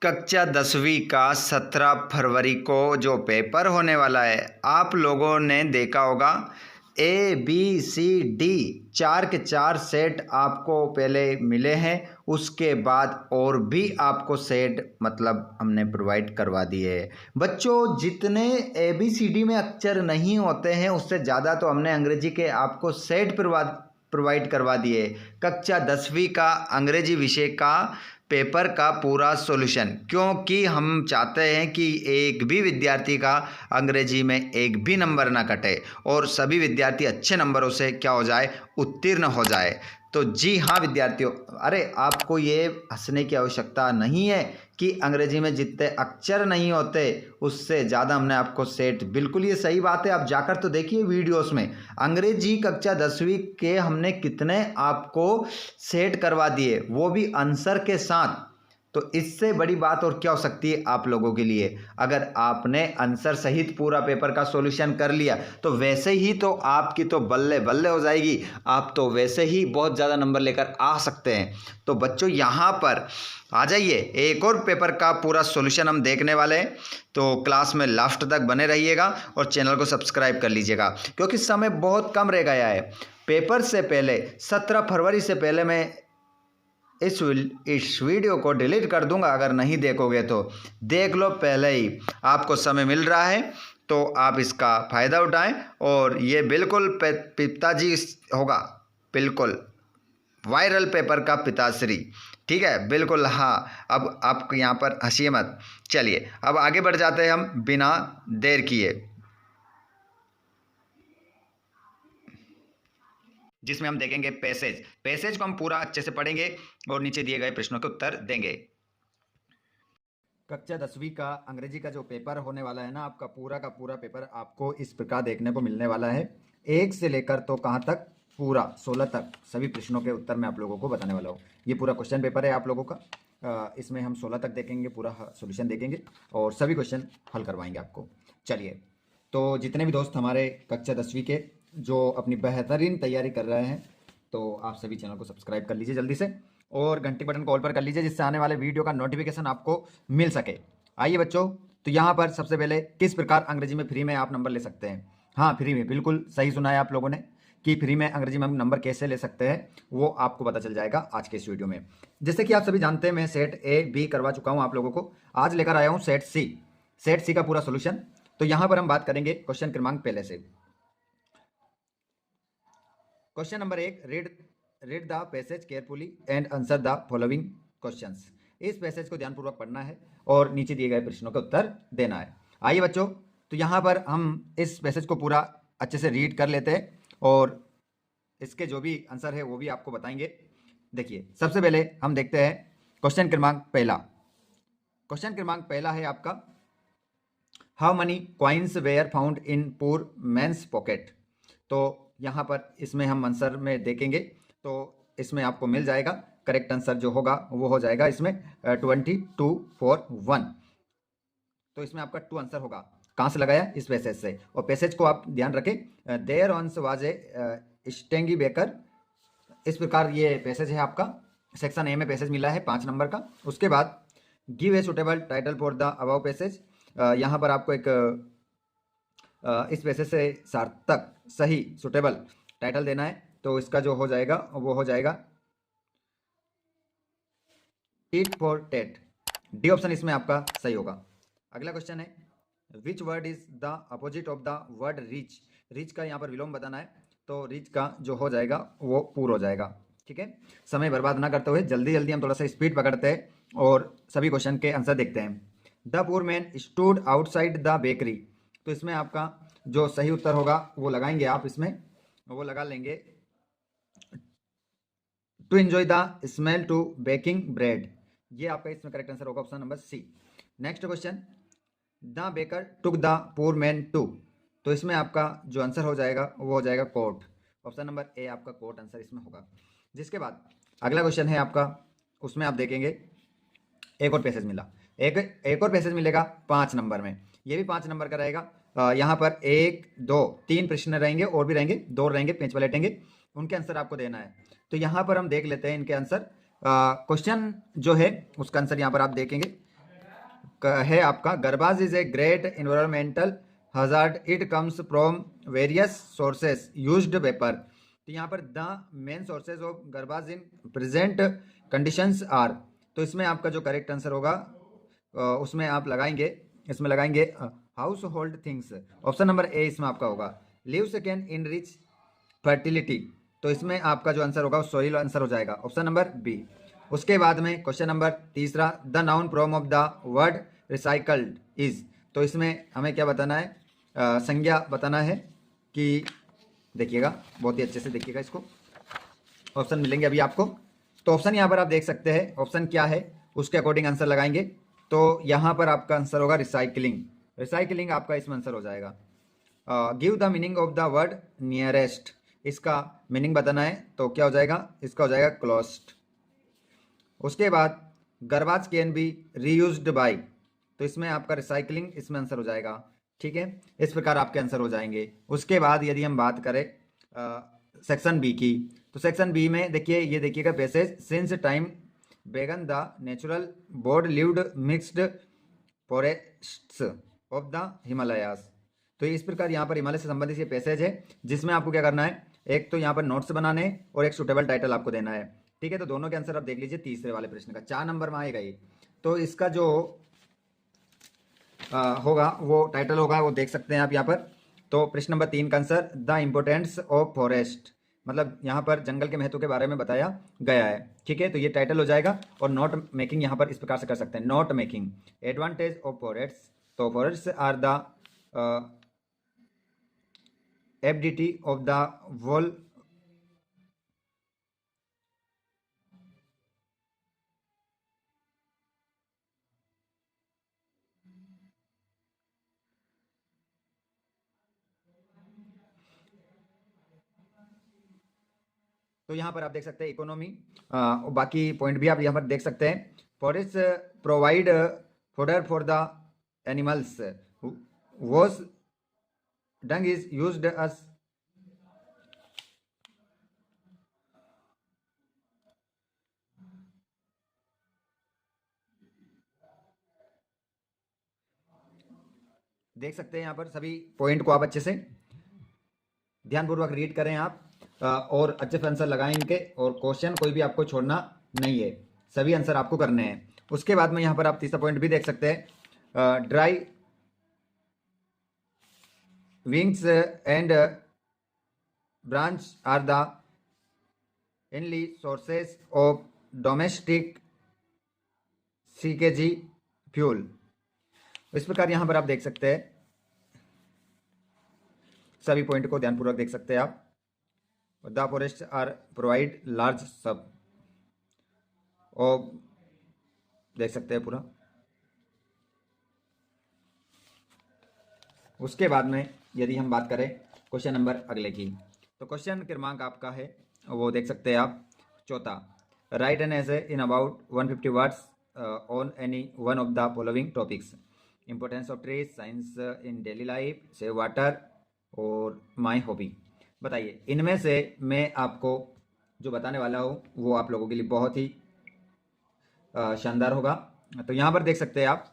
कक्षा 10वीं का 17 फरवरी को जो पेपर होने वाला है, आप लोगों ने देखा होगा ए बी सी डी 4 के 4 सेट आपको पहले मिले हैं। उसके बाद और भी आपको सेट मतलब हमने प्रोवाइड करवा दिए हैं। बच्चों, जितने ए बी सी डी में अक्षर नहीं होते हैं उससे ज़्यादा तो हमने अंग्रेजी के आपको सेट प्रोवाइड करवा दिए। कक्षा 10वीं का अंग्रेजी विषय का पेपर का पूरा सॉल्यूशन, क्योंकि हम चाहते हैं कि एक भी विद्यार्थी का अंग्रेजी में एक भी नंबर ना कटे और सभी विद्यार्थी अच्छे नंबरों से क्या हो जाए, उत्तीर्ण हो जाए। तो जी हाँ विद्यार्थियों, अरे आपको ये हंसने की आवश्यकता नहीं है कि अंग्रेजी में जितने अक्षर नहीं होते उससे ज़्यादा हमने आपको सेट, बिल्कुल ये सही बात है। आप जाकर तो देखिए वीडियोस में अंग्रेजी कक्षा 10वीं के हमने कितने आपको सेट करवा दिए, वो भी आंसर के साथ। तो इससे बड़ी बात और क्या हो सकती है आप लोगों के लिए। अगर आपने आंसर सहित पूरा पेपर का सॉल्यूशन कर लिया तो वैसे ही तो आपकी तो बल्ले बल्ले हो जाएगी, आप तो वैसे ही बहुत ज़्यादा नंबर लेकर आ सकते हैं। तो बच्चों यहाँ पर आ जाइए, एक और पेपर का पूरा सॉल्यूशन हम देखने वाले हैं। तो क्लास में लास्ट तक बने रहिएगा और चैनल को सब्सक्राइब कर लीजिएगा, क्योंकि समय बहुत कम रह गया है। पेपर से पहले 17 फरवरी से पहले मैं इस वीडियो को डिलीट कर दूंगा। अगर नहीं देखोगे तो देख लो, पहले ही आपको समय मिल रहा है तो आप इसका फ़ायदा उठाएं। और ये बिल्कुल पिताजी होगा, बिल्कुल वायरल पेपर का पिताश्री, ठीक है, बिल्कुल। हाँ, अब आप यहाँ पर हंसिए मत। चलिए अब आगे बढ़ जाते हैं हम बिना देर किए, जिसमें हम देखेंगे पैसेज को हम पूरा अच्छे से पढ़ेंगे और नीचे दिए गए प्रश्नों के उत्तर देंगे। कक्षा 10वीं का अंग्रेजी का जो पेपर होने वाला है ना, आपका पूरा का पूरा पेपर आपको इस प्रकार देखने को मिलने वाला है। 1 से लेकर तो कहाँ तक, पूरा 16 तक सभी प्रश्नों के उत्तर मैं आप लोगों को बताने वाला हूँ। ये पूरा क्वेश्चन पेपर है आप लोगों का। इसमें हम 16 तक देखेंगे, पूरा सोल्यूशन देखेंगे और सभी क्वेश्चन हल करवाएंगे आपको। चलिए, तो जितने भी दोस्त हमारे कक्षा 10वीं के जो अपनी बेहतरीन तैयारी कर रहे हैं, तो आप सभी चैनल को सब्सक्राइब कर लीजिए जल्दी से और घंटी बटन को ऑल पर कर लीजिए, जिससे आने वाले वीडियो का नोटिफिकेशन आपको मिल सके। आइए बच्चों, तो यहाँ पर सबसे पहले किस प्रकार अंग्रेजी में फ्री में आप नंबर ले सकते हैं। हाँ, फ्री में, बिल्कुल सही सुना है आप लोगों ने कि फ्री में अंग्रेजी में हम नंबर कैसे ले सकते हैं, वो आपको पता चल जाएगा आज के इस वीडियो में। जैसे कि आप सभी जानते हैं, मैं सेट ए बी करवा चुका हूँ आप लोगों को। आज लेकर आया हूँ सेट सी का पूरा सोल्यूशन। तो यहाँ पर हम बात करेंगे क्वेश्चन क्रमांक पहले से। Question number 1, read the passage carefully and answer the following questions. इस पैसेज को ध्यानपूर्वक पढ़ना है और नीचे दिए गए प्रश्नों का उत्तर देना है। आइए बच्चों, तो यहाँ पर हम इस पैसेज को पूरा अच्छे से रीड कर लेते हैं और इसके जो भी आंसर है वो भी आपको बताएंगे। देखिए, सबसे पहले हम देखते हैं क्वेश्चन क्रमांक पहला। क्वेश्चन क्रमांक पहला है आपका, how many coins were found in poor man's pocket. तो यहाँ पर इसमें हम आंसर में देखेंगे तो इसमें आपको मिल जाएगा करेक्ट आंसर जो होगा वो हो जाएगा इसमें 2241। तो इसमें आपका 2 आंसर होगा। कहाँ से लगाया, इस पैसेज से। और पैसेज को आप ध्यान रखें, देयर ऑन्स वाज ए स्टेंगी बेकर। इस प्रकार ये पैसेज है आपका, सेक्शन ए में पैसेज मिला है 5 नंबर का। उसके बाद give a suitable title for the above passage. यहाँ पर आपको एक इस पैसेज से सार्थक सही सुटेबल टाइटल देना है। तो इसका जो हो जाएगा वो हो जाएगा tit for tat. D option इसमें आपका सही होगा। अगला क्वेश्चन है, which word is the opposite of the word reach. Reach का यहाँ पर विलोम बताना है, तो रीच का जो हो जाएगा वो पूर हो जाएगा। ठीक है, समय बर्बाद ना करते हुए जल्दी जल्दी हम थोड़ा सा स्पीड पकड़ते हैं और सभी क्वेश्चन के आंसर देखते हैं। The poor man stood outside the bakery. तो इसमें आपका जो सही उत्तर होगा वो लगाएंगे आप, इसमें वो लगा लेंगे to enjoy the smell to baking bread. ये आपका इसमें करेक्ट आंसर होगा, option number C. Next question, the baker took the poor man to. तो इसमें आपका जो आंसर हो जाएगा वो हो जाएगा कोर्ट। ऑप्शन नंबर ए आपका कोर्ट आंसर इसमें होगा। जिसके बाद अगला क्वेश्चन है आपका, उसमें आप देखेंगे एक और पैसेज मिला, एक और पैसेज मिलेगा 5 नंबर में। ये भी 5 नंबर का रहेगा। यहाँ पर 1 2 3 प्रश्न रहेंगे और भी रहेंगे, 2 रहेंगे, 5 पलटेंगे, उनके आंसर आपको देना है। तो यहाँ पर हम देख लेते हैं इनके आंसर। क्वेश्चन जो है उसका आंसर यहाँ पर आप देखेंगे। है आपका garbage is a great environmental hazard, it comes from various sources used paper. तो यहाँ पर the main sources of garbage in present conditions are, तो इसमें आपका जो करेक्ट आंसर होगा उसमें आप लगाएंगे, इसमें लगाएंगे house hold things. Option number A इसमें आपका होगा। लीव्स कैन इनरिच फर्टिलिटी, तो इसमें आपका जो आंसर होगा सॉइल आंसर हो जाएगा, ऑप्शन नंबर बी। उसके बाद में क्वेश्चन नंबर तीसरा, the noun form of the word recycled is, तो इसमें हमें क्या बताना है, संज्ञा बताना है कि, देखिएगा बहुत ही अच्छे से देखिएगा इसको, ऑप्शन मिलेंगे अभी आपको। तो ऑप्शन यहाँ पर आप देख सकते हैं, ऑप्शन क्या है उसके अकॉर्डिंग आंसर लगाएंगे। तो यहाँ पर आपका आंसर होगा रिसाइकलिंग, रिसाइकलिंग आपका इसमें आंसर हो जाएगा। Give the meaning of the word nearest, इसका मीनिंग बताना है तो क्या हो जाएगा, इसका हो जाएगा क्लोज्ड। उसके बाद garbage can be reused by, तो इसमें आपका रिसाइकलिंग इसमें आंसर हो जाएगा, ठीक है। इस प्रकार आपके आंसर हो जाएंगे। उसके बाद यदि हम बात करें सेक्शन बी की, तो सेक्शन बी में देखिए, ये देखिएगा पैसेज, सिंस टाइम बेगन the natural board lived mixed forests of the Himalayas, तो इस प्रकार यहाँ पर हिमालय से संबंधित ये पैसेज है, जिसमें आपको क्या करना है, एक तो यहाँ पर नोट्स बनाने हैं और एक सुटेबल टाइटल आपको देना है, ठीक है। तो दोनों के आंसर आप देख लीजिए, तीसरे वाले प्रश्न का 4 नंबर में आएगा ये। तो इसका जो होगा वो टाइटल होगा, वो देख सकते हैं आप यहाँ पर। तो प्रश्न नंबर 3 का answer the importance of forest, मतलब यहाँ पर जंगल के महत्व के बारे में बताया गया है, ठीक है। तो ये टाइटल हो जाएगा। और नोट मेकिंग यहाँ पर इस प्रकार से कर सकते हैं, note making advantage of forest, तो forest are the ability of the wall, तो यहाँ पर आप देख सकते हैं इकोनॉमी, बाकी पॉइंट भी आप यहाँ पर देख सकते हैं। Forest provide fodder for the animals, whose dung is used as, देख सकते हैं यहाँ पर सभी पॉइंट को आप अच्छे से ध्यानपूर्वक रीड करें आप, और अच्छे से आंसर लगाएं इनके, और क्वेश्चन कोई भी आपको छोड़ना नहीं है, सभी आंसर आपको करने हैं। उसके बाद में यहाँ पर आप तीसरा पॉइंट भी देख सकते हैं, dry wings and branch are the only sources of domestic CKG fuel, इस प्रकार यहाँ पर आप देख सकते हैं, सभी पॉइंट को ध्यानपूर्वक देख सकते हैं आप। The forest are provide large sub, और देख सकते हैं पूरा। उसके बाद में यदि हम बात करें क्वेश्चन नंबर अगले की, तो क्वेश्चन क्रमांक आपका है वो देख सकते हैं आप, चौथा, right an essay in about 150 words on any one of the following topics, importance of trees, science in daily life, save water और माई हॉबी। बताइए इनमें से मैं आपको जो बताने वाला हूँ वो आप लोगों के लिए बहुत ही शानदार होगा। तो यहाँ पर देख सकते हैं आप,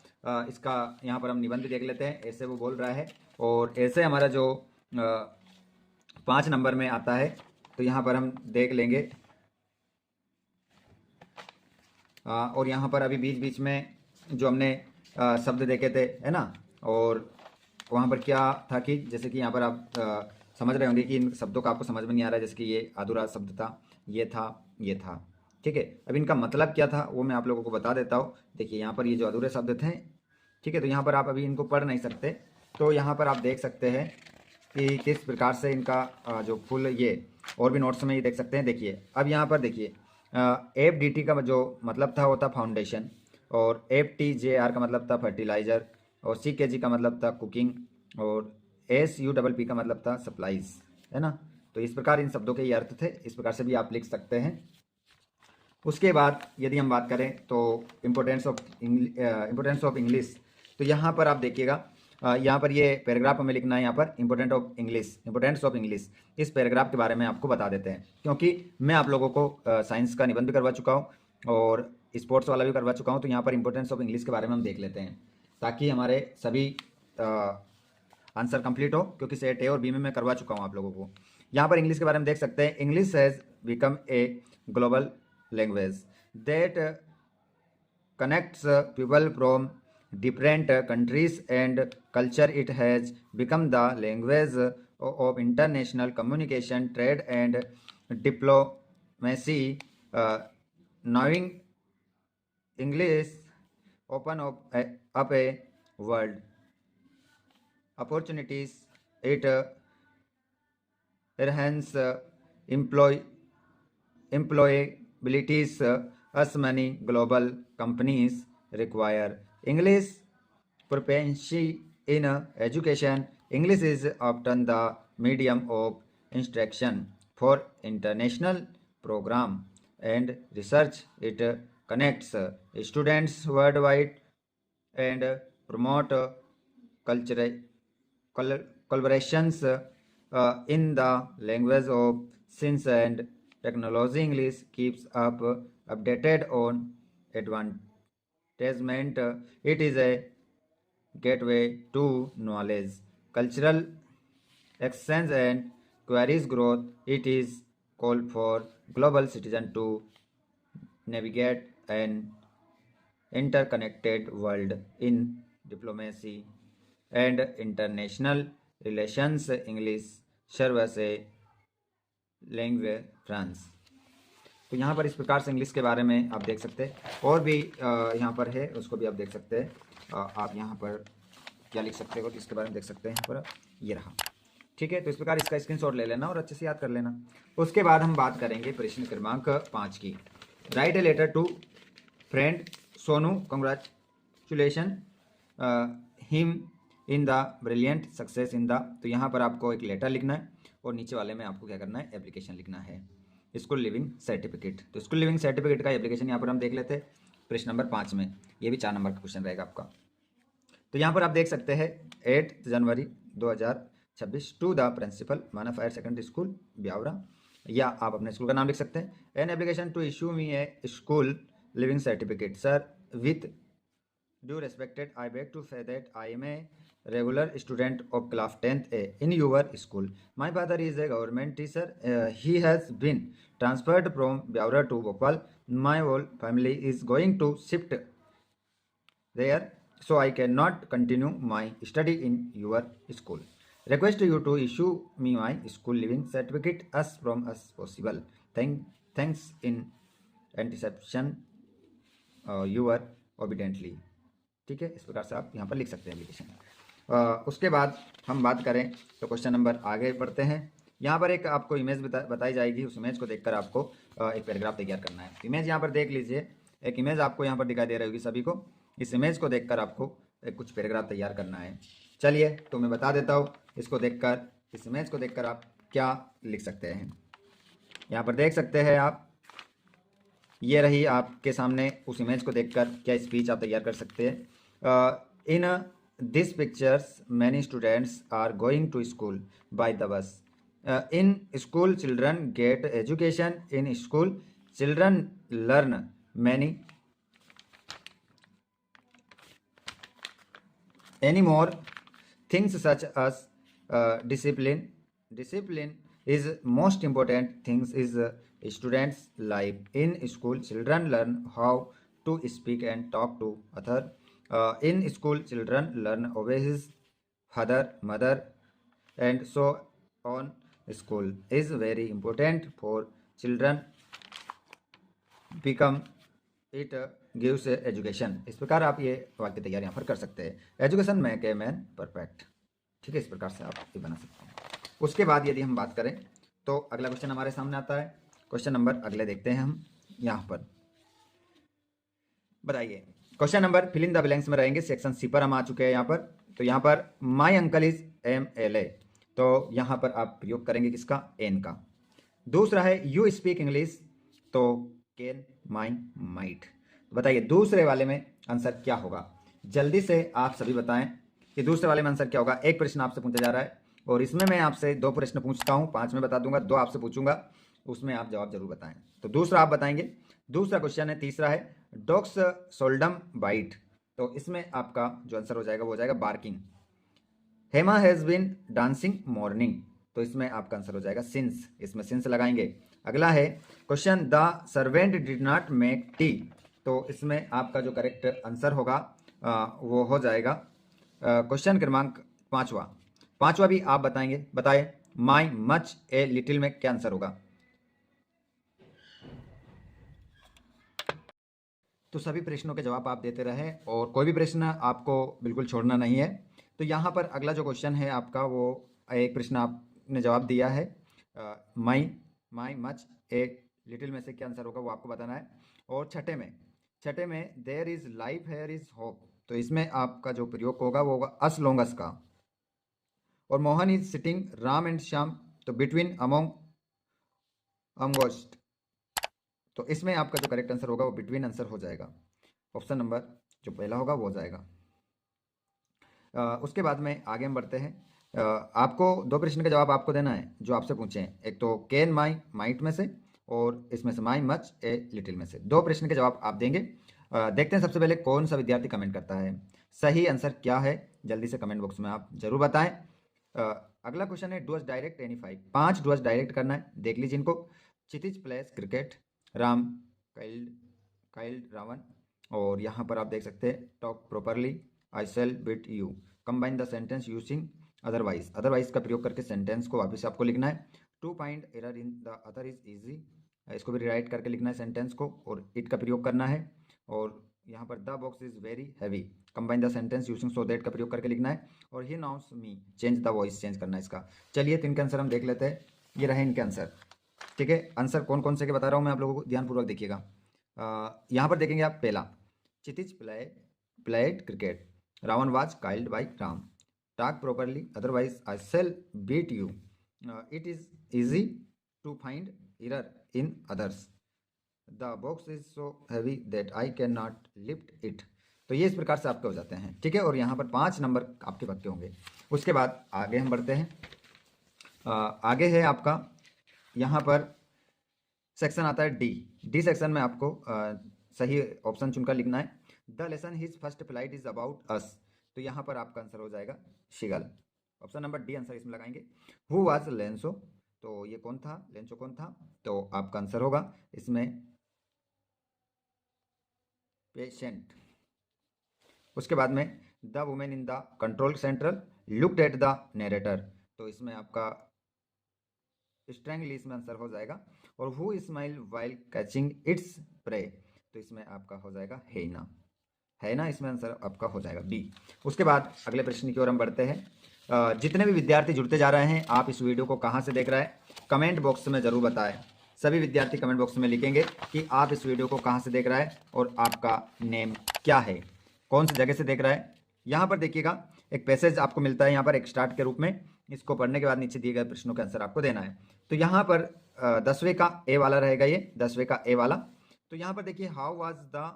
इसका यहाँ पर हम निबंध देख लेते हैं, ऐसे वो बोल रहा है, और ऐसे हमारा जो 5 नंबर में आता है, तो यहाँ पर हम देख लेंगे। और यहाँ पर अभी बीच बीच में जो हमने शब्द देखे थे, है ना, और वहाँ पर क्या था कि जैसे कि यहाँ पर आप समझ रहे होंगे कि इन शब्दों का आपको समझ में नहीं आ रहा है, जैसे कि ये अधूरा शब्द था, ये था, ये था, ठीक है। अब इनका मतलब क्या था वो मैं आप लोगों को बता देता हूँ। देखिए यहाँ पर ये जो अधूरे शब्द थे, ठीक है, तो यहाँ पर आप अभी इनको पढ़ नहीं सकते, तो यहाँ पर आप देख सकते हैं कि किस प्रकार से इनका जो फुल, ये और भी नोट्स में ये देख सकते हैं। देखिए अब यहाँ पर देखिए, FDT का जो मतलब था वो था फाउंडेशन, और FTJR का मतलब था फर्टिलाइजर, और CKG का मतलब था कुकिंग, और SUPP का मतलब था सप्लाईज, है ना। तो इस प्रकार इन शब्दों के ये अर्थ थे, इस प्रकार से भी आप लिख सकते हैं। उसके बाद यदि हम बात करें तो इम्पोर्टेंस ऑफ इंग्लिश, तो यहाँ पर आप देखिएगा, यहाँ पर ये पैराग्राफ हमें लिखना है, यहाँ पर इम्पोर्टेंस ऑफ इंग्लिश, इस पैराग्राफ के बारे में आपको बता देते हैं, क्योंकि मैं आप लोगों को साइंस का निबंध भी करवा चुका हूँ और स्पोर्ट्स वाला भी करवा चुका हूँ। तो यहाँ पर इंपॉर्टेंस ऑफ इंग्लिश के बारे में हम देख लेते हैं। ताकि हमारे सभी आंसर कंप्लीट हो, क्योंकि सेट ए और बी में मैं करवा चुका हूँ आप लोगों को। यहाँ पर इंग्लिश के बारे में देख सकते हैं, English has become a global language that connects people from different countries and culture. It has become the language of international communication, trade, and diplomacy. Knowing English open up a world opportunities. It enhance employabilities as many global companies require English proficiency in education. English is often the medium of instruction for international program and research. It connects students worldwide and promote cultural collaborations in the language of science and technology. English keeps up updated on advancement. It is a gateway to knowledge, cultural exchange, and queries growth. It is called for global citizen to navigate an interconnected world in diplomacy and international relations. English serves as a language France. तो यहाँ पर इस प्रकार से English के बारे में आप देख सकते हैं, और भी यहाँ पर है उसको भी आप देख सकते हैं। आप यहाँ पर क्या लिख सकते हो इसके बारे में देख सकते हैं, यहाँ पर ये रहा। ठीक है, तो इस प्रकार इसका स्क्रीनशॉट ले लेना और अच्छे से याद कर लेना। उसके बाद हम बात करेंगे प्रश्न क्रमांक 5 की। Write a letter to friend Sonu, congratulation him in the brilliant success in the. तो यहाँ पर आपको एक लेटर लिखना है और नीचे वाले में आपको क्या करना है, एप्लीकेशन लिखना है, स्कूल लिविंग सर्टिफिकेट। तो स्कूल लिविंग सर्टिफिकेट का एप्लीकेशन यहाँ पर हम देख लेते हैं प्रश्न नंबर 5 में। ये भी 4 नंबर का क्वेश्चन रहेगा आपका। तो यहाँ पर आप देख सकते हैं 8 जनवरी 2026 to the principal Manav higher secondary school Biaora, या आप अपने स्कूल का नाम लिख सकते हैं। An application to issue me a school leaving certificate sir, with due respected I beg to say that I am a regular student of class 10th A in your school. My father is a government teacher. He has been transferred from Byauра to Bhopal. My whole family is going to shift there, so I cannot continue my study in your school. Request you to issue me my school living certificate as from as possible. Thanks in anticipation. Your obediently. ठीक है, इस प्रकार से आप यहाँ पर लिख सकते हैं एप्लीकेशन। उसके बाद हम बात करें तो क्वेश्चन नंबर आगे बढ़ते हैं। यहाँ पर एक आपको इमेज बताई जाएगी, उस इमेज को देखकर आपको एक पैराग्राफ तैयार करना है। इमेज यहाँ पर देख लीजिए, एक इमेज आपको यहाँ पर दिखाई दे रही होगी सभी को। इस इमेज को देखकर आपको कुछ पैराग्राफ तैयार करना है। चलिए तो मैं बता देता हूँ, इसको देखकर, इस इमेज को देखकर आप क्या लिख सकते हैं। यहाँ पर देख सकते हैं आप, ये रही आपके सामने, उस इमेज को देखकर क्या स्पीच आप तैयार कर सकते हैं। इन these pictures many students are going to school by the bus. In school children get education. In school children learn many more things such as discipline. Discipline is most important things is students life. In school children learn how to speak and talk to other. In school children learn obey his father, mother, and so on. School is very important for children become it gives education. इस प्रकार आप ये वाक्य तैयार यहाँ पर कर सकते हैं। Education make a man perfect. ठीक है, इस प्रकार से आप ये बना सकते हैं। उसके बाद यदि हम बात करें तो अगला क्वेश्चन हमारे सामने आता है। क्वेश्चन नंबर अगले देखते हैं हम यहाँ पर। बताइए, question number fill in the blanks में रहेंगे। सेक्शन सी पर हम आ चुके हैं यहाँ पर। तो यहाँ पर माई अंकल इज MLA, तो यहाँ पर आप प्रयोग करेंगे किसका, एन का। दूसरा है यू स्पीक इंग्लिश, तो कैन, माई, माइट। बताइए दूसरे वाले में आंसर क्या होगा, जल्दी से आप सभी बताएं कि दूसरे वाले में आंसर क्या होगा। एक प्रश्न आपसे पूछा जा रहा है और इसमें मैं आपसे 2 प्रश्न पूछता हूँ, 5 में बता दूंगा, 2 आपसे पूछूंगा, उसमें आप जवाब जरूर बताएं। तो दूसरा आप बताएंगे। दूसरा क्वेश्चन है, तीसरा है डॉग्स सोल्डम बाइट, तो इसमें आपका जो आंसर हो जाएगा वो हो जाएगा barking. Hema has been dancing morning, तो इसमें आपका आंसर हो जाएगा सिंस, इसमें सिंस लगाएंगे। अगला है question, the servant did not make tea, तो इसमें आपका जो करेक्ट आंसर होगा वो हो जाएगा क्वेश्चन क्रमांक पांचवा। पांचवा भी आप बताएंगे, बताए माई मच ए लिटिल में क्या आंसर होगा। तो सभी प्रश्नों के जवाब आप देते रहे और कोई भी प्रश्न आपको बिल्कुल छोड़ना नहीं है। तो यहाँ पर अगला जो क्वेश्चन है आपका, वो एक प्रश्न आपने जवाब दिया है माई माई मच ए लिटिल में से क्या आंसर होगा वो आपको बताना है। और छठे में there is life here is hope, तो इसमें आपका जो प्रयोग होगा वो होगा अस लॉन्गस का। और Mohan is sitting Ram and Shyam, तो बिटवीन अमोंग अमगोस्ट, तो इसमें आपका जो करेक्ट आंसर होगा वो बिटवीन आंसर हो जाएगा। ऑप्शन नंबर जो पहला होगा वो हो जाएगा। उसके बाद में आगे हम बढ़ते हैं। आपको दो प्रश्न का जवाब आपको देना है जो आपसे पूछे हैं, एक तो कैन माई माइट में से और इसमें से माई मच ए लिटिल में से। दो प्रश्न के जवाब आप देंगे। देखते हैं सबसे पहले कौन सा विद्यार्थी कमेंट करता है, सही आंसर क्या है, जल्दी से कमेंट बॉक्स में आप जरूर बताएं। अगला क्वेश्चन है do as direct any five, 5 do as direct करना है, देख लीजिए इनको। Kshitij plays cricket, Ram killed killed Ravan, और यहाँ पर आप देख सकते हैं talk properly, I sell bit you, combine the sentence using otherwise, otherwise का प्रयोग करके सेंटेंस को वापस आपको लिखना है। To find error in the other is easy, इसको भी रिराइट करके लिखना है सेंटेंस को, और इट का प्रयोग करना है। और यहाँ पर the box is very heavy, combine the sentence using so that का प्रयोग करके लिखना है। और he knows me, change the voice, change करना है इसका। चलिए तो इनके आंसर हम देख लेते हैं, ये रहे इनके आंसर। ठीक है, आंसर कौन कौन से के बता रहा हूँ मैं आप लोगों को, ध्यानपूर्वक देखिएगा। यहाँ पर देखेंगे आप, पहला Kshitij played cricket, Ravan was killed by Ram, talk properly otherwise I shall beat you, it is easy to find error in others, the box is so heavy that I cannot lift it। तो ये इस प्रकार से आपके हो जाते हैं। ठीक है, और यहाँ पर 5 नंबर आपके पक्के होंगे। उसके बाद आगे हम बढ़ते हैं। आगे है आपका यहाँ पर सेक्शन आता है डी सेक्शन में आपको सही ऑप्शन चुनकर लिखना है। The lesson his first flight is about us, तो यहाँ पर आपका आंसर हो जाएगा शिगल। ऑप्शन नंबर डी आंसर इसमें लगाएंगे। हु वाज लेंसो, तो ये कौन था, लेंसो कौन था, तो आपका आंसर होगा इसमें पेशेंट। उसके बाद में the women in the control central looked at the narrator, तो इसमें आपका स्ट्रेंगली इसमें आंसर हो जाएगा। और who smile while catching its prey, तो इसमें आपका हो जाएगा हेना, है ना, इसमें आंसर आपका हो जाएगा बी। उसके बाद अगले प्रश्न की ओर हम बढ़ते हैं। जितने भी विद्यार्थी जुड़ते जा रहे हैं, आप इस वीडियो को कहाँ से देख रहे हैं कमेंट बॉक्स में ज़रूर बताएं। सभी विद्यार्थी कमेंट बॉक्स में लिखेंगे कि आप इस वीडियो को कहाँ से देख रहे हैं और आपका नेम क्या है, कौन सी जगह से देख रहा है। यहाँ पर देखिएगा एक पैसेज आपको मिलता है यहाँ पर एक स्टार्ट के रूप में, इसको पढ़ने के बाद नीचे दिए गए प्रश्नों का आंसर आपको देना है। तो यहाँ पर 10वें का ए वाला रहेगा, ये 10वें का ए वाला। तो यहाँ पर देखिए how was the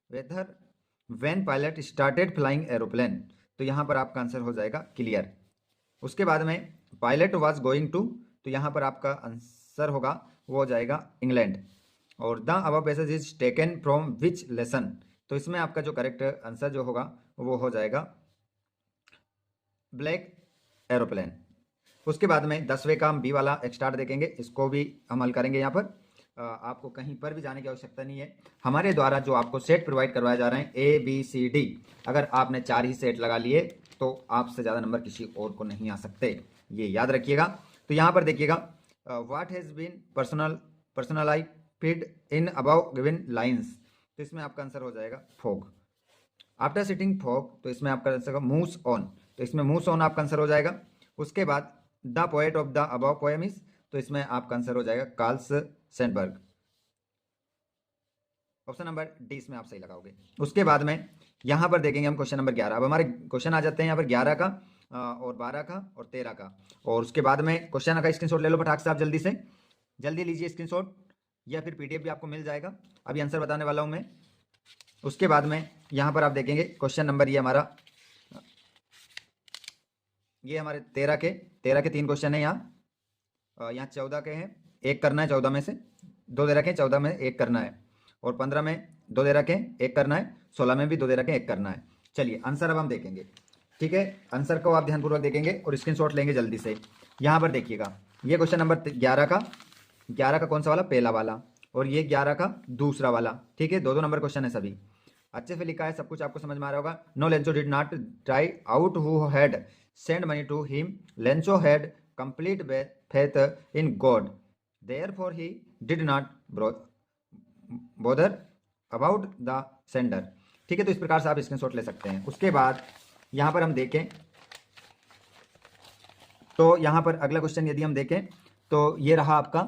weather when pilot started flying aeroplane, तो यहाँ पर आपका आंसर हो जाएगा क्लियर। उसके बाद में पायलट वाज गोइंग टू, तो यहाँ पर आपका आंसर होगा वो हो जाएगा इंग्लैंड। और the above passage is taken from which lesson, तो इसमें आपका जो करेक्ट आंसर जो होगा वो हो जाएगा ब्लैक एरोप्लेन। उसके बाद में 10वें का हम बी वाला स्टार्ट देखेंगे, इसको भी हम हल करेंगे। यहाँ पर आपको कहीं पर भी जाने की आवश्यकता नहीं है, हमारे द्वारा जो आपको सेट प्रोवाइड करवाए जा रहे हैं ए बी सी डी, अगर आपने 4 ही सेट लगा लिए तो आपसे ज़्यादा नंबर किसी और को नहीं आ सकते, ये याद रखिएगा। तो यहाँ पर देखिएगा what has been personalised in above given lines, तो इसमें आपका आंसर हो जाएगा फॉग। आफ्टर सिटिंग फॉग, तो इसमें आपका आंसर होगा मूव्स ऑन, तो इसमें मूव्स ऑन आपका आंसर हो जाएगा। उसके बाद the poet of the above poem is, तो इसमें आपका आंसर हो जाएगा कार्ल्स सेंडबर्ग। ऑप्शन नंबर डी इसमें आप सही लगाओगे। उसके बाद में यहाँ पर देखेंगे हम क्वेश्चन नंबर 11। अब हमारे क्वेश्चन आ जाते हैं यहाँ पर 11 का और 12 का और 13 का। और उसके बाद में क्वेश्चन का स्क्रीनशॉट ले लो फटाक से, आप जल्दी से जल्दी लीजिए स्क्रीनशॉट, या फिर पीडीएफ भी आपको मिल जाएगा, अभी आंसर बताने वाला हूँ मैं। उसके बाद में यहाँ पर आप देखेंगे क्वेश्चन नंबर ये हमारे 13 के 3 क्वेश्चन है यहाँ 14 के हैं, एक करना है 14 में से 2 दे रखे हैं, 14 में एक करना है, और 15 में 2 दे रखे हैं, एक करना है, 16 में भी 2 दे रखे, 1 करना है। चलिए आंसर अब हम देखेंगे, ठीक है। आंसर को आप ध्यानपूर्वक देखेंगे और स्क्रीनशॉट लेंगे जल्दी से। यहाँ पर देखिएगा, ये क्वेश्चन नंबर 11 का कौन सा वाला, पहला वाला, और ये 11 का दूसरा वाला, ठीक है। 2-2 नंबर क्वेश्चन है सभी, अच्छे से लिखा है, सब कुछ आपको समझ में आ रहा होगा। No Lencho did not try out who had send money to him, Lencho had complete faith in God, therefore he did not bother about the sender, ठीक है। तो इस प्रकार से आप स्क्रीनशॉट ले सकते हैं। उसके बाद यहाँ पर हम देखें तो यहाँ पर अगला क्वेश्चन यदि हम देखें तो ये रहा आपका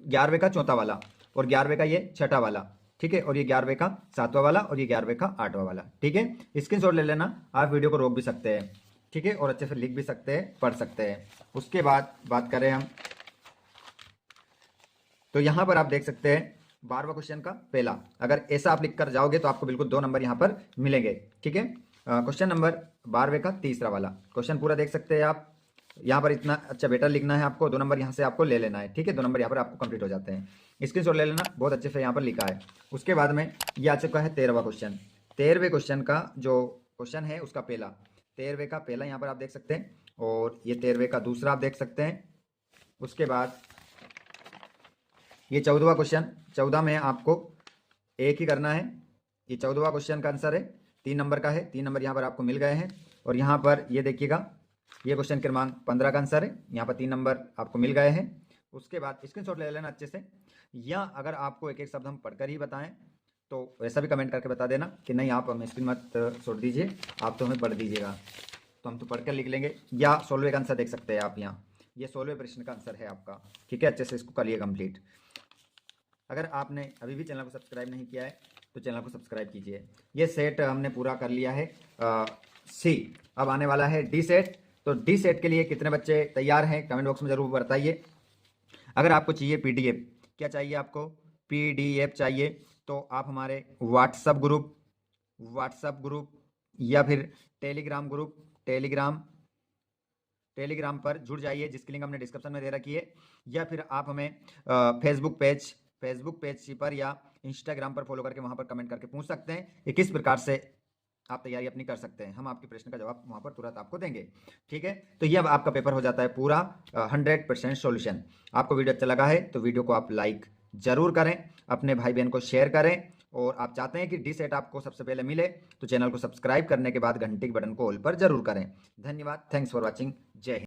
11वें का चौथा वाला, और 11वें का ये छठा वाला, ठीक है, और ये 11वें का 7वां वाला, और ये 11वें का 8वां वाला, ठीक है। स्क्रीनशॉट ले लेना, आप वीडियो को रोक भी सकते हैं, ठीक है, और अच्छे से लिख भी सकते हैं, पढ़ सकते हैं। उसके बाद बात करें हम, तो यहाँ पर आप देख सकते हैं 12वां क्वेश्चन का पहला, अगर ऐसा आप लिख कर जाओगे तो आपको बिल्कुल 2 नंबर यहाँ पर मिलेंगे, ठीक है। क्वेश्चन नंबर 12वें का तीसरा वाला क्वेश्चन पूरा देख सकते हैं आप। यहाँ पर इतना अच्छा बेटर लिखना है आपको, 2 नंबर यहाँ से आपको ले लेना है, ठीक है। 2 नंबर यहाँ पर आपको कंप्लीट हो जाते हैं। स्क्रीनशॉट ले लेना, बहुत अच्छे से यहाँ पर लिखा है। उसके बाद में ये आ चुका है 13वां क्वेश्चन। 13वें क्वेश्चन का जो क्वेश्चन है उसका पहला, 13वें का पहला यहाँ पर आप देख सकते हैं, और ये 13वें का दूसरा आप देख सकते हैं। उसके बाद ये 14वां क्वेश्चन, 14 में आपको एक ही करना है। ये 14वां क्वेश्चन का आंसर है, 3 नंबर का है, 3 नंबर यहाँ पर आपको मिल गए हैं। और यहाँ पर ये देखिएगा, ये क्वेश्चन क्रमांक 15 का आंसर है, यहाँ पर 3 नंबर आपको मिल गए हैं। उसके बाद स्क्रीनशॉट ले लेना अच्छे से, या अगर आपको एक एक शब्द हम पढ़कर ही बताएं तो वैसा भी कमेंट करके बता देना कि नहीं आप हमें स्क्रीन मत छोड़ दीजिए, आप तो हमें पढ़ दीजिएगा, तो हम तो पढ़कर लिख लेंगे। या 16वें का आंसर देख सकते हैं आप यहाँ, ये 16वें प्रश्न का आंसर है आपका, ठीक है। अच्छे से इसको करिए कंप्लीट। अगर आपने अभी भी चैनल को सब्सक्राइब नहीं किया है तो चैनल को सब्सक्राइब कीजिए। ये सेट हमने पूरा कर लिया है सी, अब आने वाला है डी सेट। तो डी सेट के लिए कितने बच्चे तैयार हैं कमेंट बॉक्स में ज़रूर बताइए। अगर आपको चाहिए पीडीएफ, क्या चाहिए आपको, पीडीएफ चाहिए, तो आप हमारे व्हाट्सएप ग्रुप या फिर टेलीग्राम पर जुड़ जाइए, जिसकी लिंक हमने डिस्क्रिप्शन में दे रखी है। या फिर आप हमें फेसबुक पेज पर या इंस्टाग्राम पर फॉलो करके वहां पर कमेंट करके पूछ सकते हैं कि किस प्रकार से आप तैयारी अपनी कर सकते हैं। हम आपके प्रश्न का जवाब वहां पर तुरंत आपको देंगे, ठीक है। तो ये अब आपका पेपर हो जाता है पूरा 100% सॉल्यूशन। आपको वीडियो अच्छा लगा है तो वीडियो को आप लाइक जरूर करें, अपने भाई बहन को शेयर करें, और आप चाहते हैं कि डी सेट आपको सबसे पहले मिले तो चैनल को सब्सक्राइब करने के बाद घंटी के बटन को ऑल पर जरूर करें। धन्यवाद, थैंक्स फॉर वॉचिंग, जय हिंद।